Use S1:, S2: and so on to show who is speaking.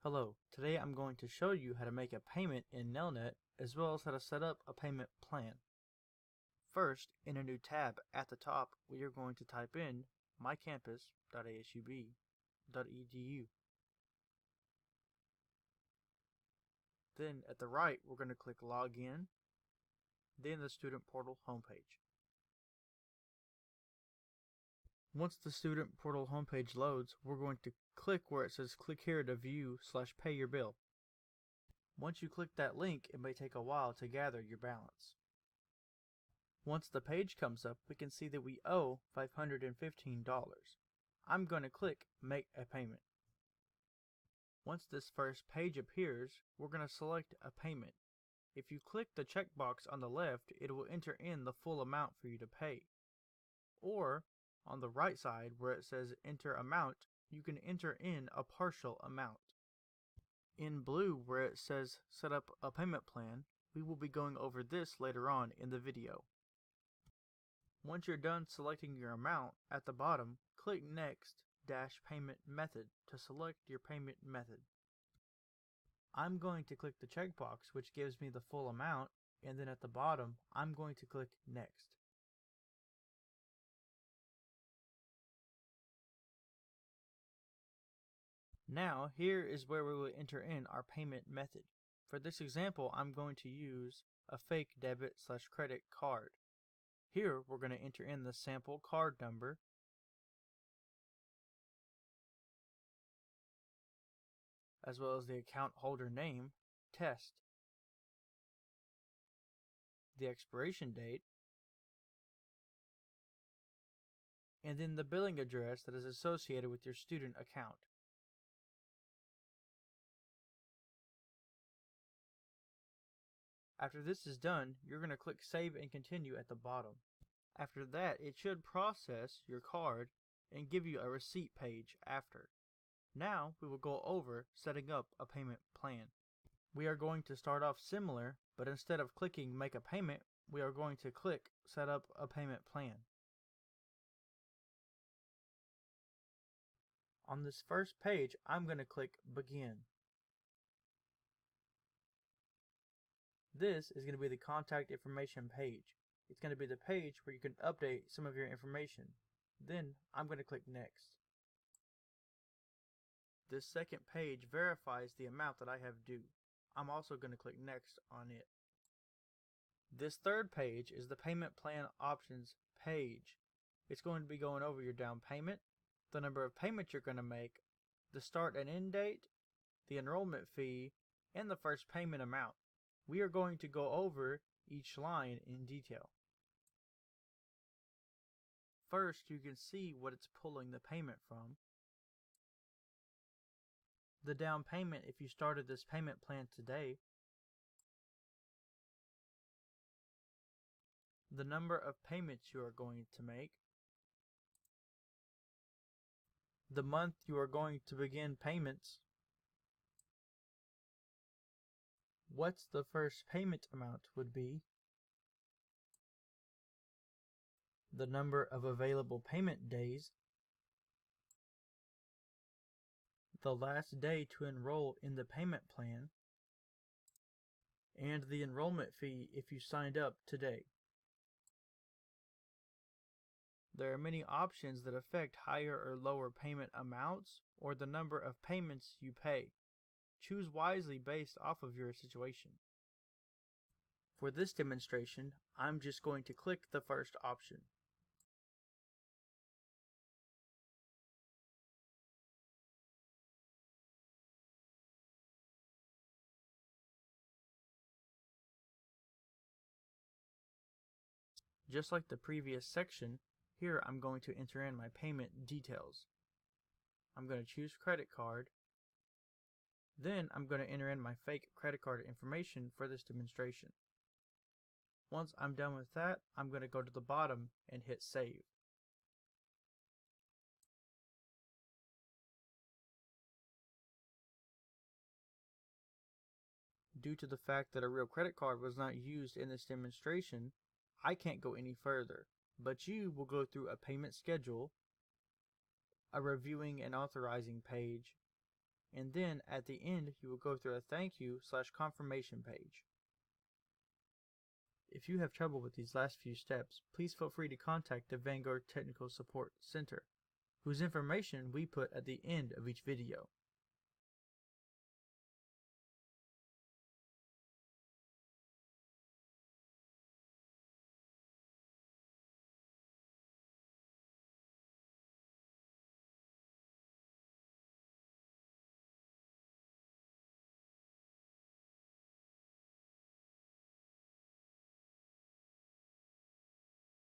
S1: Hello, today I'm going to show you how to make a payment in Nelnet as well as how to set up a payment plan. First, in a new tab at the top, we are going to type in mycampus.asub.edu. Then at the right, we're going to click Login, then the Student Portal homepage. Once the Student Portal homepage loads, we're going to click where it says click here to view/pay your bill. Once you click that link, it may take a while to gather your balance. Once the page comes up, we can see that we owe $515. I'm going to click Make a Payment. Once this first page appears, we're going to select a payment. If you click the checkbox on the left, it will enter in the full amount for you to pay. Or, on the right side where it says Enter Amount, you can enter in a partial amount. In blue where it says Set up a payment plan, we will be going over this later on in the video. Once you're done selecting your amount, at the bottom, click Next - Payment Method to select your payment method. I'm going to click the checkbox which gives me the full amount, and then at the bottom, I'm going to click Next. Now, here is where we will enter in our payment method. For this example, I'm going to use a fake debit/credit card. Here, we're going to enter in the sample card number, as well as the account holder name, test, the expiration date, and then the billing address that is associated with your student account. After this is done, you're going to click Save and Continue at the bottom. After that, it should process your card and give you a receipt page after. Now, we will go over setting up a payment plan. We are going to start off similar, but instead of clicking Make a Payment, we are going to click Set up a payment plan. On this first page, I'm going to click Begin. This is going to be the contact information page. It's going to be the page where you can update some of your information. Then I'm going to click Next. This second page verifies the amount that I have due. I'm also going to click Next on it. This third page is the payment plan options page. It's going to be going over your down payment, the number of payments you're going to make, the start and end date, the enrollment fee, and the first payment amount. We are going to go over each line in detail. First, you can see what it's pulling the payment from. The down payment if you started this payment plan today. The number of payments you are going to make. The month you are going to begin payments. What's the first payment amount would be. The number of available payment days. The last day to enroll in the payment plan. And the enrollment fee if you signed up today. There are many options that affect higher or lower payment amounts or the number of payments you pay. Choose wisely based off of your situation. For this demonstration, I'm just going to click the first option. Just like the previous section, here I'm going to enter in my payment details. I'm going to choose credit card. Then I'm going to enter in my fake credit card information for this demonstration. Once I'm done with that, I'm going to go to the bottom and hit Save. Due to the fact that a real credit card was not used in this demonstration, I can't go any further, but you will go through a payment schedule, a reviewing and authorizing page, and then at the end you will go through a thank you / confirmation page. If you have trouble with these last few steps, please feel free to contact the Vanguard Technical Support Center, whose information we put at the end of each video.